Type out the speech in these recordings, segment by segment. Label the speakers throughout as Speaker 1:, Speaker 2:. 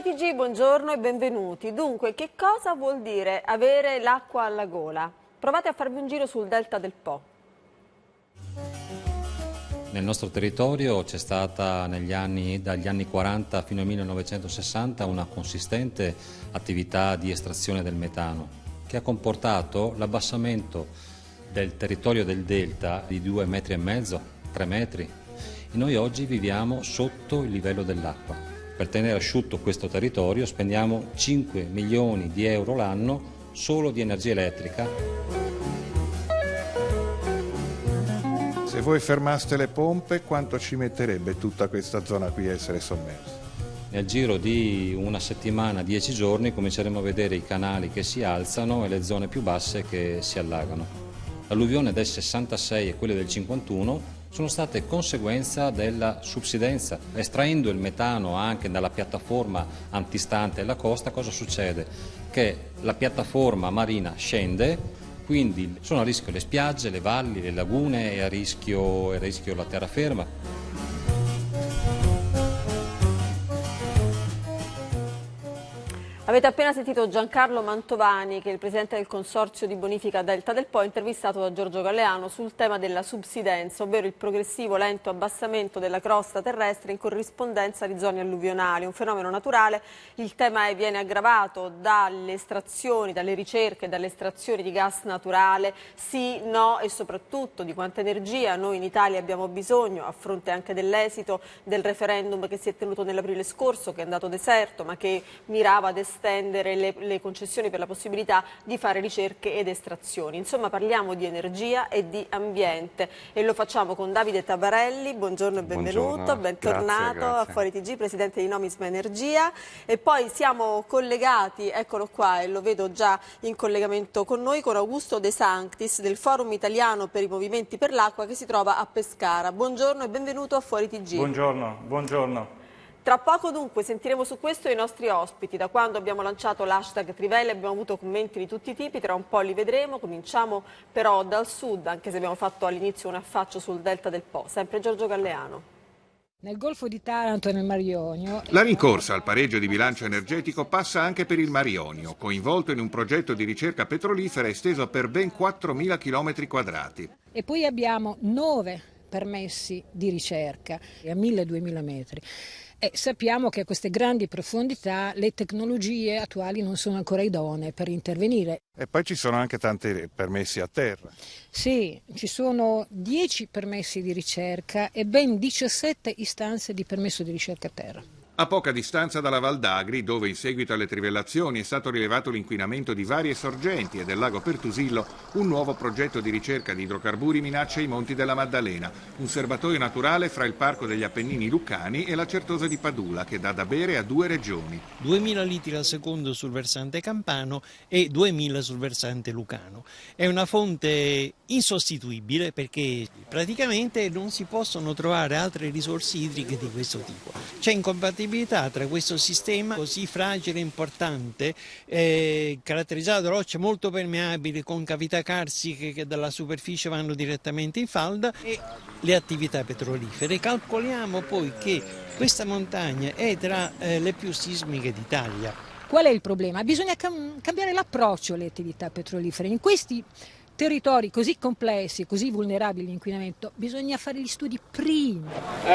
Speaker 1: TG, buongiorno e benvenuti. Dunque, che cosa vuol dire avere l'acqua alla gola? Provate a farvi un giro sul delta del Po.
Speaker 2: Nel nostro territorio c'è stata dagli anni 40 fino al 1960 una consistente attività di estrazione del metano che ha comportato l'abbassamento del territorio del delta di 2,5 metri, 3 metri, e noi oggi viviamo sotto il livello dell'acqua. Per tenere asciutto questo territorio spendiamo 5 milioni di euro l'anno solo di energia elettrica.
Speaker 3: Se voi fermaste le pompe, quanto ci metterebbe tutta questa zona qui a essere sommersa?
Speaker 2: Nel giro di una settimana, 10 giorni, cominceremo a vedere i canali che si alzano e le zone più basse che si allagano. L'alluvione del 66 e quelle del 51 sono state conseguenza della subsidenza. Estraendo il metano anche dalla piattaforma antistante alla costa, cosa succede? Che la piattaforma marina scende, quindi sono a rischio le spiagge, le valli, le lagune e a rischio la terraferma.
Speaker 1: Avete appena sentito Giancarlo Mantovani, che è il presidente del Consorzio di Bonifica Delta del Po, intervistato da Giorgio Galleano sul tema della subsidenza, ovvero il progressivo lento abbassamento della crosta terrestre in corrispondenza di zone alluvionali, un fenomeno naturale. Il tema viene aggravato dalle estrazioni, dalle ricerche, dalle estrazioni di gas naturale, sì, no e soprattutto di quanta energia noi in Italia abbiamo bisogno, a fronte anche dell'esito del referendum che si è tenuto nell'aprile scorso, che è andato deserto, ma che mirava ad estendere le concessioni per la possibilità di fare ricerche ed estrazioni. Insomma, parliamo di energia e di ambiente e lo facciamo con Davide Tabarelli. Buongiorno e benvenuto, buongiorno. Bentornato grazie. A Fuori TG, presidente di Nomisma Energia. E poi siamo collegati, eccolo qua, e lo vedo già in collegamento con noi, con Augusto De Sanctis del Forum Italiano per i Movimenti per l'Acqua, che si trova a Pescara. Buongiorno e benvenuto a Fuori TG.
Speaker 4: Buongiorno, buongiorno.
Speaker 1: Tra poco dunque sentiremo su questo i nostri ospiti. Da quando abbiamo lanciato l'hashtag Trivelle abbiamo avuto commenti di tutti i tipi, tra un po' li vedremo. Cominciamo però dal sud, anche se abbiamo fatto all'inizio un affaccio sul delta del Po. Sempre Giorgio Galleano.
Speaker 5: Nel Golfo di Taranto e nel Mar Ionio.
Speaker 3: La rincorsa al pareggio di bilancio energetico passa anche per il Mar Ionio, coinvolto in un progetto di ricerca petrolifera esteso per ben 4.000 km².
Speaker 5: E poi abbiamo 9 permessi di ricerca a 1.000-2.000 metri. E sappiamo che a queste grandi profondità le tecnologie attuali non sono ancora idonee per intervenire.
Speaker 3: E poi ci sono anche tanti permessi a terra.
Speaker 5: Sì, ci sono 10 permessi di ricerca e ben 17 istanze di permesso di ricerca a terra.
Speaker 3: A poca distanza dalla Val d'Agri, dove in seguito alle trivellazioni è stato rilevato l'inquinamento di varie sorgenti e del lago Pertusillo, un nuovo progetto di ricerca di idrocarburi minaccia i Monti della Maddalena, un serbatoio naturale fra il Parco degli Appennini Lucani e la Certosa di Padula, che dà da bere a 2 regioni.
Speaker 6: 2.000 litri al secondo sul versante campano e 2.000 sul versante lucano. È una fonte insostituibile perché praticamente non si possono trovare altre risorse idriche di questo tipo. C'è incompatibilità tra questo sistema così fragile e importante, caratterizzato da rocce molto permeabili con cavità carsiche che dalla superficie vanno direttamente in falda, e le attività petrolifere. Calcoliamo poi che questa montagna è tra le più sismiche d'Italia.
Speaker 5: Qual è il problema? Bisogna cambiare l'approccio alle attività petrolifere. In questi territori così complessi e così vulnerabili all'inquinamento bisogna fare gli studi prima.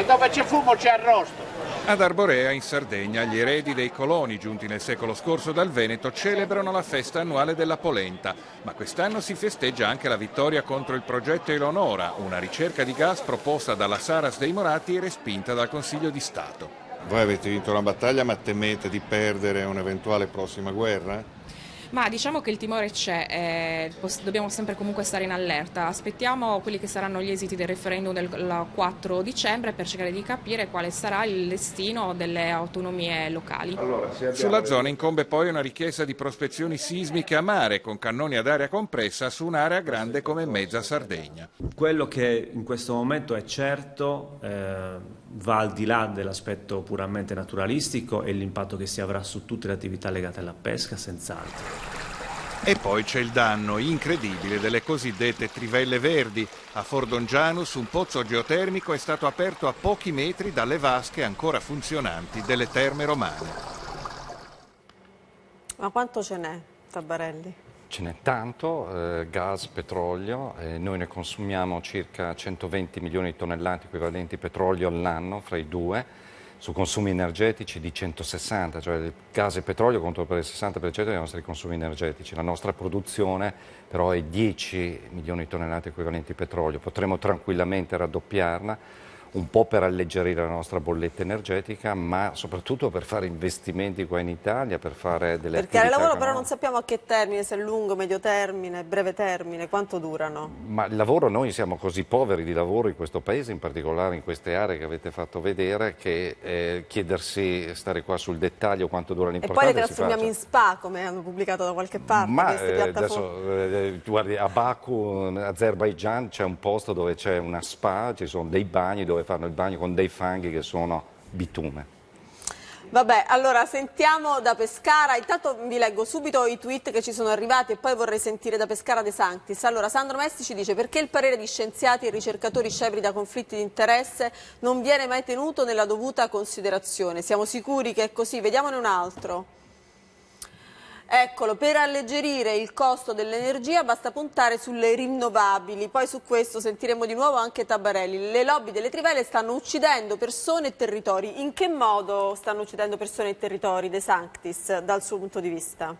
Speaker 7: Dove c'è fumo c'è arrosto.
Speaker 3: Ad Arborea, in Sardegna, gli eredi dei coloni giunti nel secolo scorso dal Veneto celebrano la festa annuale della polenta, ma quest'anno si festeggia anche la vittoria contro il progetto Eleonora, una ricerca di gas proposta dalla Saras dei Morati e respinta dal Consiglio di Stato. Voi avete vinto una battaglia, ma temete di perdere un'eventuale prossima guerra?
Speaker 8: Ma diciamo che il timore c'è, dobbiamo sempre comunque stare in allerta. Aspettiamo quelli che saranno gli esiti del referendum del 4 dicembre per cercare di capire quale sarà il destino delle autonomie locali.
Speaker 3: Sulla zona incombe poi una richiesta di prospezioni sismiche a mare con cannoni ad aria compressa su un'area grande come mezza Sardegna.
Speaker 9: Quello che in questo momento è certo va al di là dell'aspetto puramente naturalistico e l'impatto che si avrà su tutte le attività legate alla pesca, senz'altro.
Speaker 3: E poi c'è il danno incredibile delle cosiddette trivelle verdi. A Fordongianus un pozzo geotermico è stato aperto a pochi metri dalle vasche ancora funzionanti delle terme romane.
Speaker 1: Ma quanto ce n'è, Tabarelli?
Speaker 4: Ce n'è tanto, gas, petrolio, noi ne consumiamo circa 120 milioni di tonnellate equivalenti di petrolio all'anno, fra i due, su consumi energetici di 160, cioè il gas e petrolio contro per il 60% dei nostri consumi energetici. La nostra produzione però è 10 milioni di tonnellate equivalenti di petrolio, potremmo tranquillamente raddoppiarla, un po' per alleggerire la nostra bolletta energetica, ma soprattutto per fare investimenti qua in Italia, per fare delle
Speaker 1: Perché
Speaker 4: attività.
Speaker 1: il lavoro però non sappiamo a che termine, se è lungo, medio termine, breve termine, quanto durano?
Speaker 4: Ma il lavoro, noi siamo così poveri di lavoro in questo paese, in particolare in queste aree che avete fatto vedere, che chiedersi, stare qua sul dettaglio quanto dura l'importante.
Speaker 1: E poi le trasformiamo in spa, come hanno pubblicato da qualche parte.
Speaker 4: Ma
Speaker 1: queste piattaforme.
Speaker 4: adesso guardi, a Baku, Azerbaijan, c'è un posto dove c'è una spa, ci sono dei bagni dove fanno il bagno con dei fanghi che sono bitume.
Speaker 1: Vabbè, allora sentiamo da Pescara, intanto vi leggo subito i tweet che ci sono arrivati e poi vorrei sentire da Pescara De Sanctis. Allora, Sandro Messi ci dice: perché il parere di scienziati e ricercatori scevri da conflitti di interesse non viene mai tenuto nella dovuta considerazione? Siamo sicuri che è così? Vediamone un altro. Eccolo, per alleggerire il costo dell'energia basta puntare sulle rinnovabili, poi su questo sentiremo di nuovo anche Tabarelli. Le lobby delle trivelle stanno uccidendo persone e territori. In che modo stanno uccidendo persone e territori, De Sanctis, dal suo punto di vista?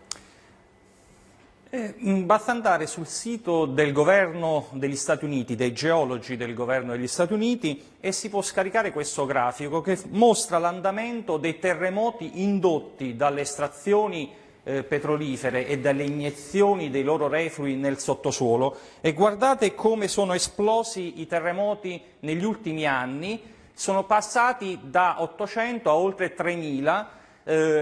Speaker 10: Basta andare sul sito del governo degli Stati Uniti, dei geologi del governo degli Stati Uniti, e si può scaricare questo grafico che mostra l'andamento dei terremoti indotti dalle estrazioni petrolifere e dalle iniezioni dei loro reflui nel sottosuolo, e guardate come sono esplosi i terremoti negli ultimi anni. Sono passati da 800 a oltre 3000,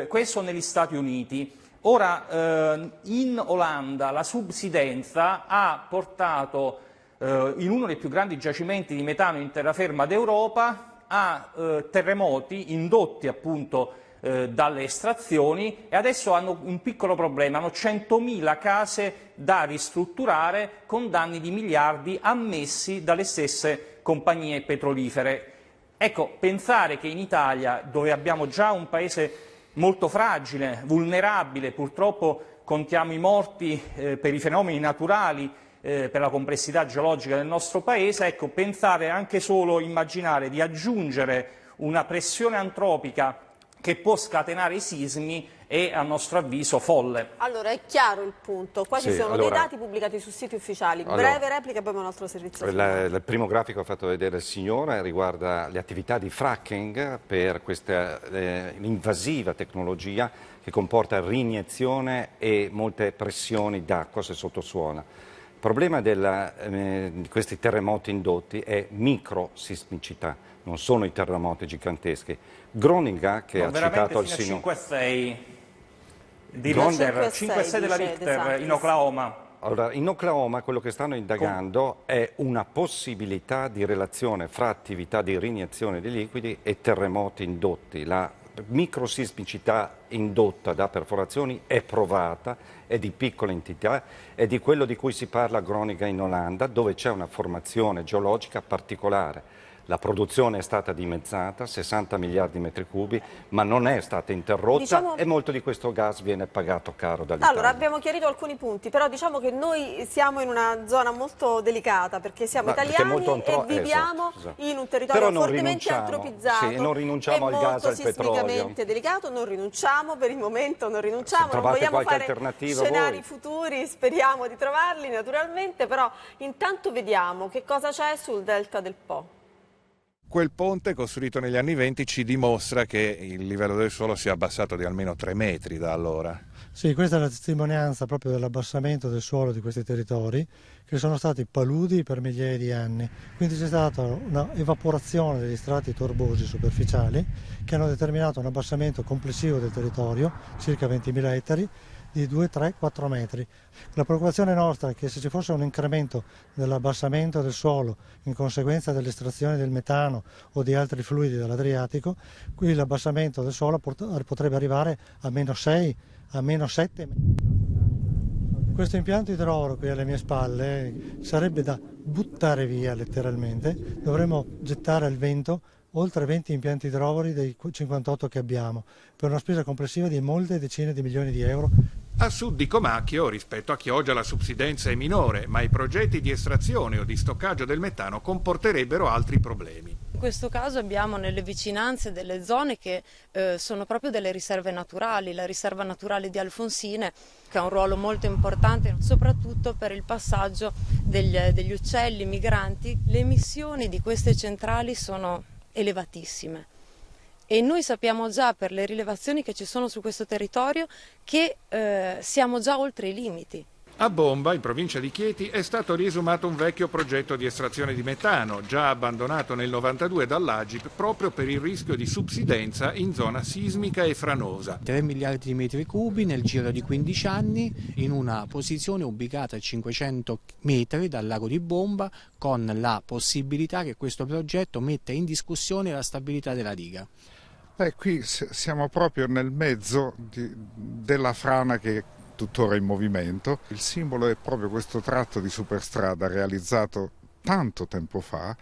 Speaker 10: questo negli Stati Uniti. Ora, in Olanda la subsidenza ha portato in uno dei più grandi giacimenti di metano in terraferma d'Europa a terremoti indotti appunto dalle estrazioni, e adesso hanno un piccolo problema: hanno 100.000 case da ristrutturare con danni di miliardi ammessi dalle stesse compagnie petrolifere. Ecco, pensare che in Italia, dove abbiamo già un paese molto fragile, vulnerabile, purtroppo contiamo i morti per i fenomeni naturali, per la complessità geologica del nostro paese, ecco, pensare anche solo, immaginare di aggiungere una pressione antropica che può scatenare i sismi è, a nostro avviso, folle.
Speaker 1: Allora, è chiaro il punto. Qua ci sono dei dati pubblicati su siti ufficiali. Breve replica e poi un altro servizio.
Speaker 4: Il primo grafico che ha fatto vedere il signore riguarda le attività di fracking per questa invasiva tecnologia che comporta reiniezione e molte pressioni d'acqua sul sottosuolo. Il problema di questi terremoti indotti è microsismicità, non sono i terremoti giganteschi. Groninga, che ha citato il signor...
Speaker 10: 5,6 di Richter, 5,6 della Richter in Oklahoma.
Speaker 4: Allora, in Oklahoma quello che stanno indagando è una possibilità di relazione fra attività di reiniezione di liquidi e terremoti indotti. La microsismicità indotta da perforazioni è provata, è di piccola entità, è di quello di cui si parla a Groninga in Olanda, dove c'è una formazione geologica particolare. La produzione è stata dimezzata, 60 miliardi di metri cubi, ma non è stata interrotta, e molto di questo gas viene pagato caro dall'Italia.
Speaker 1: Allora, abbiamo chiarito alcuni punti, però diciamo che noi siamo in una zona molto delicata, perché siamo italiani e viviamo in un territorio fortemente antropizzato.
Speaker 4: Sì, non rinunciamo al gas e al petrolio.
Speaker 1: È molto sismicamente delicato, non rinunciamo, per il momento non rinunciamo, non vogliamo fare scenari futuri, speriamo di trovarli naturalmente, però intanto vediamo che cosa c'è sul delta del Po.
Speaker 3: Quel ponte costruito negli anni 20 ci dimostra che il livello del suolo si è abbassato di almeno 3 metri da allora.
Speaker 11: Sì, questa è la testimonianza proprio dell'abbassamento del suolo di questi territori, che sono stati paludi per migliaia di anni. Quindi c'è stata una evaporazione degli strati torbosi superficiali che hanno determinato un abbassamento complessivo del territorio, circa 20.000 ettari, di 2, 3, 4 metri. La preoccupazione nostra è che se ci fosse un incremento dell'abbassamento del suolo in conseguenza dell'estrazione del metano o di altri fluidi dall'Adriatico, qui l'abbassamento del suolo potrebbe arrivare a meno 6, a meno 7. Questo impianto idroro qui alle mie spalle sarebbe da buttare via letteralmente, dovremmo gettare al vento oltre 20 impianti idrovori dei 58 che abbiamo, per una spesa complessiva di molte decine di milioni di euro.
Speaker 3: A sud di Comacchio, rispetto a Chioggia, la subsidenza è minore, ma i progetti di estrazione o di stoccaggio del metano comporterebbero altri problemi.
Speaker 12: In questo caso abbiamo nelle vicinanze delle zone che sono proprio delle riserve naturali, la riserva naturale di Alfonsine, che ha un ruolo molto importante soprattutto per il passaggio degli uccelli migranti. Le emissioni di queste centrali sono elevatissime e noi sappiamo già per le rilevazioni che ci sono su questo territorio che siamo già oltre i limiti.
Speaker 3: A Bomba, in provincia di Chieti, è stato riesumato un vecchio progetto di estrazione di metano, già abbandonato nel 92 dall'Agip proprio per il rischio di subsidenza in zona sismica e franosa.
Speaker 13: 3 miliardi di metri cubi nel giro di 15 anni in una posizione ubicata a 500 metri dal lago di Bomba, con la possibilità che questo progetto metta in discussione la stabilità della diga.
Speaker 14: Qui siamo proprio nel mezzo della frana che tuttora in movimento. Il simbolo è proprio questo tratto di superstrada realizzato tanto tempo fa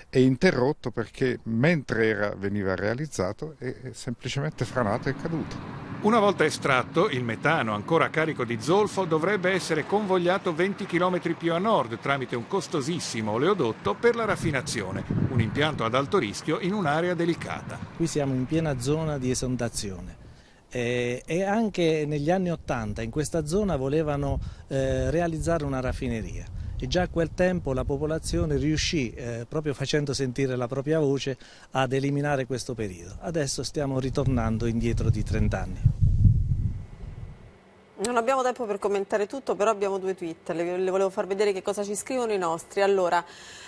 Speaker 14: e interrotto perché mentre veniva realizzato è semplicemente franato e caduto.
Speaker 3: Una volta estratto, il metano ancora a carico di zolfo dovrebbe essere convogliato 20 km più a nord tramite un costosissimo oleodotto per la raffinazione, un impianto ad alto rischio in un'area delicata.
Speaker 15: Qui siamo in piena zona di esondazione. E anche negli anni '80 in questa zona volevano realizzare una raffineria e già a quel tempo la popolazione riuscì, proprio facendo sentire la propria voce, ad eliminare questo periodo. Adesso stiamo ritornando indietro di 30 anni.
Speaker 1: Non abbiamo tempo per commentare tutto, però abbiamo 2 tweet, le volevo far vedere che cosa ci scrivono i nostri. Allora,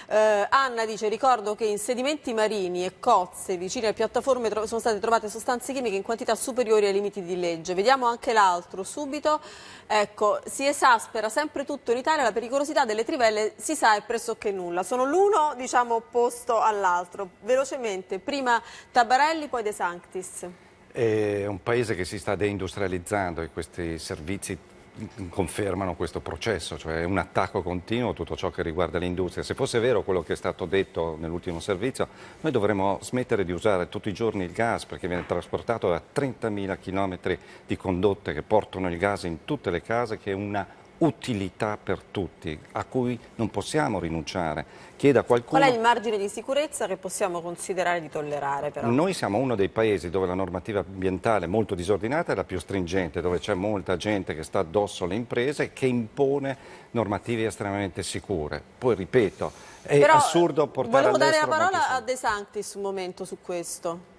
Speaker 1: Anna dice: ricordo che in sedimenti marini e cozze vicine a piattaforme sono state trovate sostanze chimiche in quantità superiori ai limiti di legge. Vediamo anche l'altro subito. Ecco, si esaspera sempre tutto in Italia, la pericolosità delle trivelle si sa è pressoché nulla. Sono l'uno, diciamo, opposto all'altro. Velocemente, prima Tabarelli, poi De Sanctis.
Speaker 4: È un paese che si sta deindustrializzando e questi servizi confermano questo processo, cioè un attacco continuo a tutto ciò che riguarda l'industria. Se fosse vero quello che è stato detto nell'ultimo servizio, noi dovremmo smettere di usare tutti i giorni il gas, perché viene trasportato da 30.000 chilometri di condotte che portano il gas in tutte le case, che è una utilità per tutti, a cui non possiamo rinunciare. Chieda a qualcuno...
Speaker 1: Qual è il margine di sicurezza che possiamo considerare di tollerare, però?
Speaker 4: Noi siamo uno dei paesi dove la normativa ambientale molto disordinata è la più stringente, dove c'è molta gente che sta addosso alle imprese, che impone normative estremamente sicure. Poi, ripeto, è assurdo portare all'estero...
Speaker 1: Volevo dare la parola a De Sanctis un momento su questo.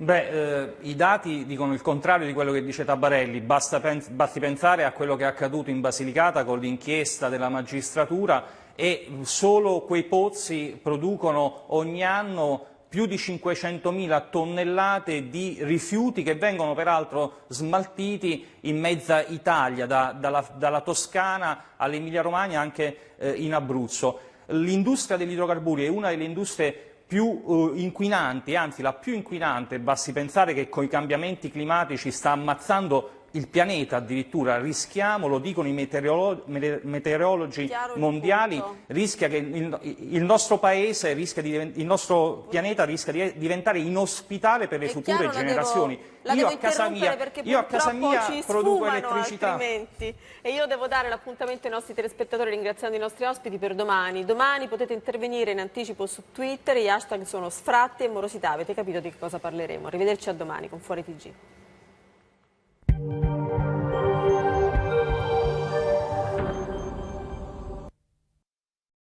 Speaker 10: I dati dicono il contrario di quello che dice Tabarelli, basti pensare a quello che è accaduto in Basilicata con l'inchiesta della magistratura, e solo quei pozzi producono ogni anno più di 500.000 tonnellate di rifiuti che vengono peraltro smaltiti in mezza Italia, dalla Toscana all'Emilia Romagna, anche in Abruzzo. L'industria degli idrocarburi è una delle industrie più inquinanti, anzi la più inquinante. Basti pensare che con i cambiamenti climatici sta ammazzando il pianeta addirittura, rischiamo, lo dicono i meteorologi mondiali, rischia che il nostro paese, il nostro pianeta rischia di diventare inospitale per le future generazioni. Io a casa mia produco elettricità.
Speaker 1: Altrimenti. E io devo dare l'appuntamento ai nostri telespettatori ringraziando i nostri ospiti per domani. Domani potete intervenire in anticipo su Twitter, gli hashtag sono sfratti e morosità, avete capito di che cosa parleremo. Arrivederci a domani con Fuori TG.